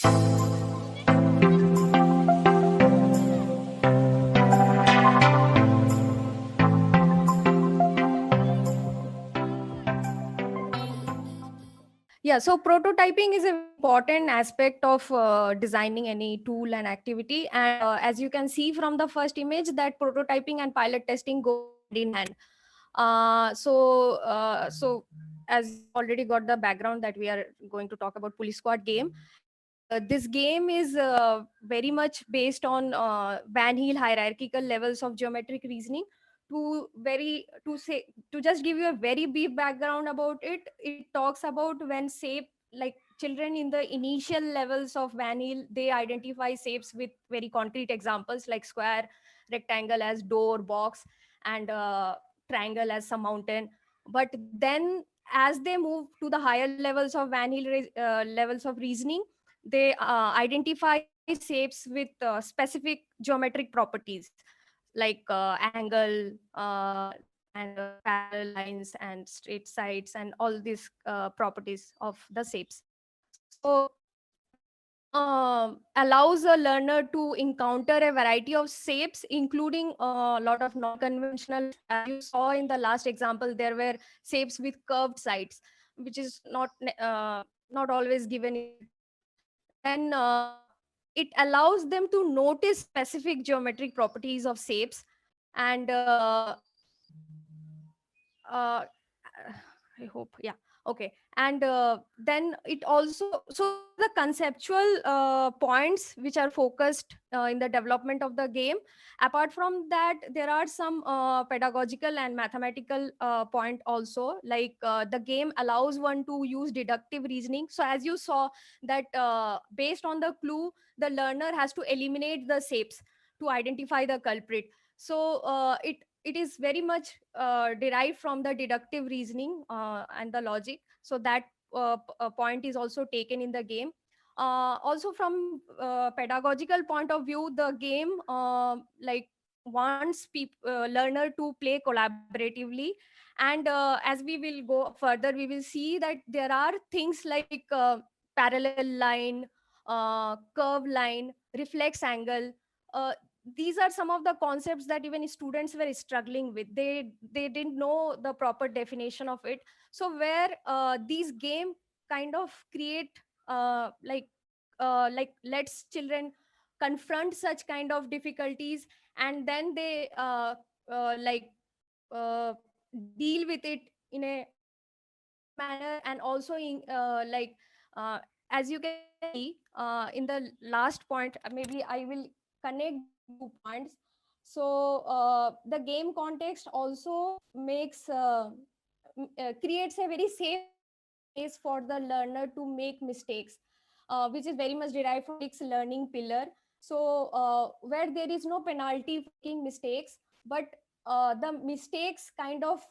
Yeah, so prototyping is an important aspect of designing any tool and activity. And as you can see from the first image, that prototyping and pilot testing go hand in hand. So as you already got the background that we are going to talk about Police Squad game, and this game is very much based on Van Heel hierarchical levels of geometric reasoning. To just give you a very brief background about it, it talks about when shape, like children in the initial levels of Van Heel, they identify shapes with very concrete examples like square, rectangle as door, box, and triangle as some mountain. But then as they move to the higher levels of Van Heel levels of reasoning, they identify shapes with specific geometric properties like angle and parallel lines and straight sides and all these properties of the shapes. So this allows a learner to encounter a variety of shapes, including a lot of non-conventional. As you saw in the last example, there were shapes with curved sides, which is not always given in the tool. Then it allows them to notice specific geometric properties of shapes, and uh, I hope, yeah, okay. And then it also, so these are the conceptual points which are focused in the development of the game. Apart from that, there are some pedagogical and mathematical point also, like the game allows one to use deductive reasoning. So as you saw that based on the clue, the learner has to eliminate the shapes to identify the culprit. So it is very much derived from the deductive reasoning and the logic. So that point is also taken in the game. Also from pedagogical point of view, the game like wants learner to play collaboratively. And as we will go further, we will see that there are things like parallel line, curve line, reflex angle. uh, these are some of the concepts that even students were struggling with. They didn't know the proper definition of it. So where these game kind of create like lets children confront such kind of difficulties, and then they like deal with it in a fun manner. And also in uh, as you can see in the last point, maybe I will connect these two points. So the game context also makes creates a very safe space for the learner to make mistakes, which is very much derived from its learning pillar. So where there is no penalty for making mistakes, but the mistakes kind of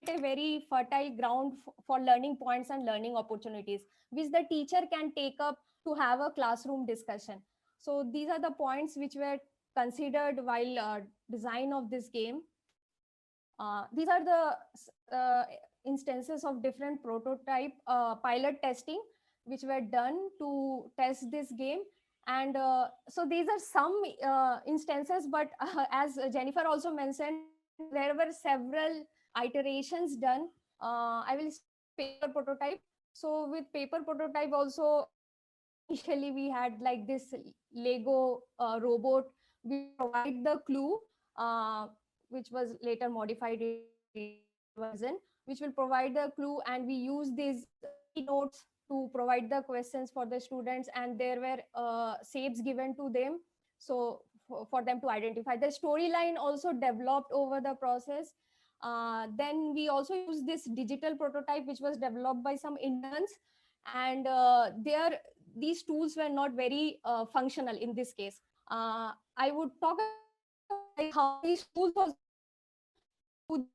create a very fertile ground for learning points and learning opportunities, which the teacher can take up to have a classroom discussion. So these are the points which were considered while design of this game. These are the instances of different prototype pilot testing which were done to test this game. And so these are some instances, but as Jennifer also mentioned, there were several iterations done. I will start with paper prototype. So with paper prototype also, initially we had like this Lego robot. We provide the clue, uh, which was later modified in version, which will provide the clue, and we use these sticky notes to provide the questions for the students, and there were shapes given to them, so for them to identify. The storyline also developed over the process. Then we also use this digital prototype which was developed by some interns, and these tools were not very functional in this case. I would talk about like how these tools was to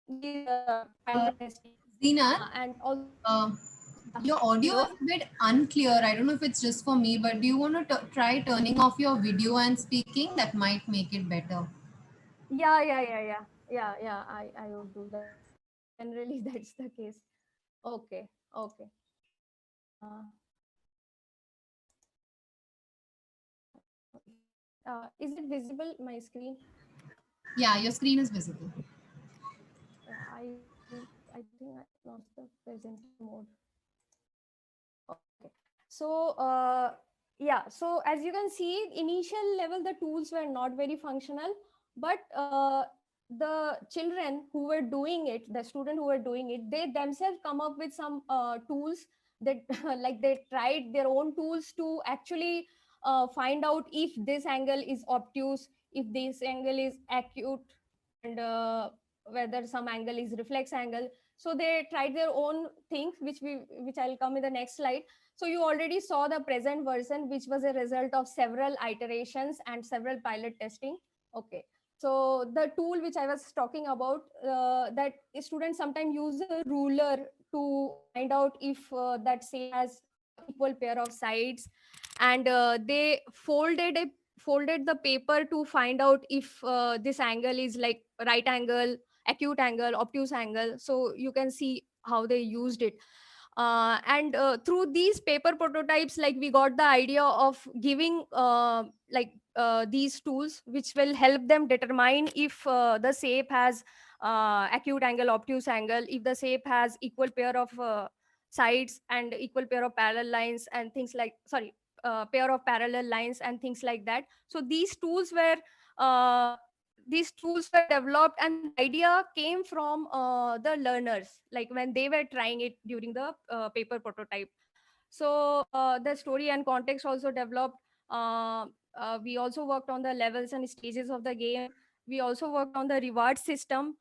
the Uh, pilot testing. Zeenat, And also, uh, your audio hello. is a bit unclear. I don't know if it's just for me, but do you want to try turning off your video and speaking? That might make it better. Yeah. I would do that. Generally, that's the case. Okay. Okay. Uh, Is it visible, my screen? Yeah, your screen is visible. I think I lost the presentation mode. Okay. So yeah, so as you can see, initial level the tools were not very functional, but the children who were doing it, the student who were doing it, they themselves come up with some tools that like they tried their own tools to actually find out if this angle is obtuse, if this angle is acute, and whether some angle is reflex angle. So they tried their own things, which I'll come in the next slide. So you already saw the present version, which was a result of several iterations and several pilot testing. Okay. So the tool which I was talking about, that students sometimes use a ruler to find out if that shape has equal pair of sides, and they folded the paper to find out if this angle is like right angle, acute angle, obtuse angle. So you can see how they used it. And through these paper prototypes, like we got the idea of giving these tools which will help them determine if the shape has acute angle, obtuse angle, if the shape has equal pair of sides and equal pair of parallel lines and things like, sorry, pair of parallel lines and things like that. So uh, these tools were developed, and the idea came from the learners, like when they were trying it during the paper prototype. So the story and context also developed. uh, we also worked on the levels and stages of the game. We also worked on the reward system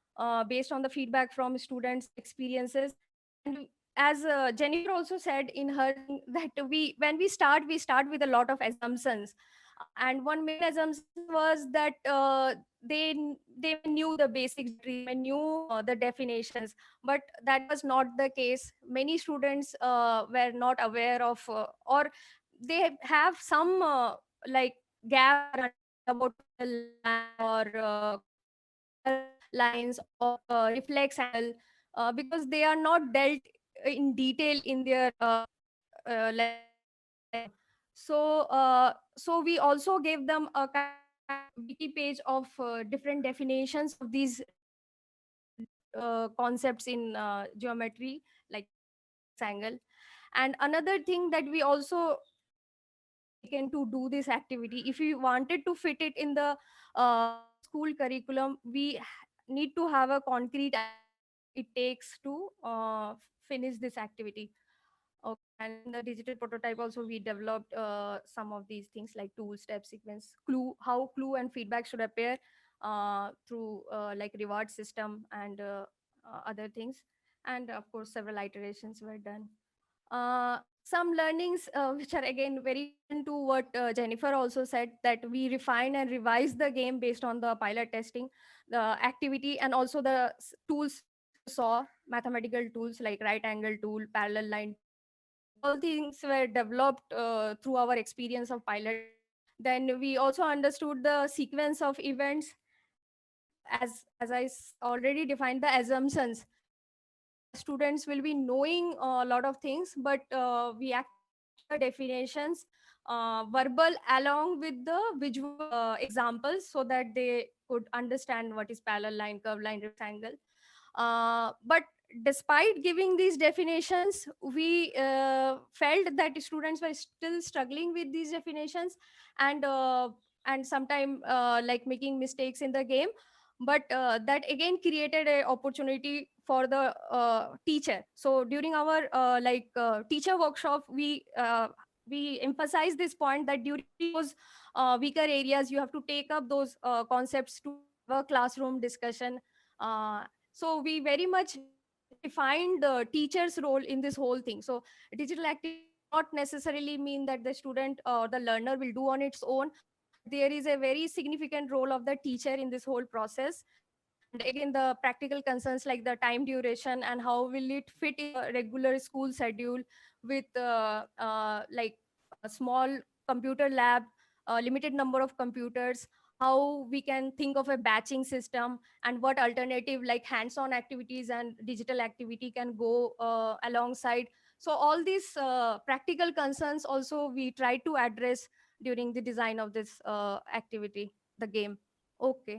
based on the feedback from students experiences. And as Jennifer also said in her thing, that we start with a lot of assumptions. And one main assumption was that they knew the basics, they knew the definitions, but that was not the case. Many students were not aware of, or they have some like gap about or parallel lines or reflex angle, because they are not dealt in detail in their like so we also gave them a kind of wiki page of different definitions of these concepts in geometry, like reflex angle. And another thing that we also taken to do this activity, if we wanted to fit it in the school curriculum, we need to have a concrete idea what it takes to finish this activity. Okay. And in the digital prototype also we developed some of these things like tool, step, sequence, clue, how clue and feedback should appear through like reward system and other things. And of course several iterations were done. Some learnings which are again very relevant to what Jennifer also said, that we refine and revise the game based on the pilot testing, the activity, and also the tools which you saw, mathematical tools like right angle tool, parallel line tool. All things were developed through our experience of pilot. Then we also understood the sequence of events, and as I already defined the assumptions, that students will be knowing a lot of things, but we actually kept the definitions verbal along with the visual examples, so that they could understand what is parallel line, curved line, rectangle. But despite giving these definitions, we felt that students were still struggling with these definitions, and sometimes like making mistakes in the game. But that again created a opportunity for the teacher. So during our teacher workshop, we emphasize this point that during those weaker areas, you have to take up those concepts to have a classroom discussion. So we very much defined the teacher's role in this whole thing. So digital activity does not necessarily mean that the student or the learner will do on its own, but there is a very significant role of the teacher in this whole process. And again, the practical concerns like the time duration and how will it fit in a regular school schedule with a small computer lab, a limited number of computers, how we can think of a batching system, and what alternative like hands-on activities and digital activity can go alongside. So all these practical concerns also we try to address during the design of this activity, the game. Okay.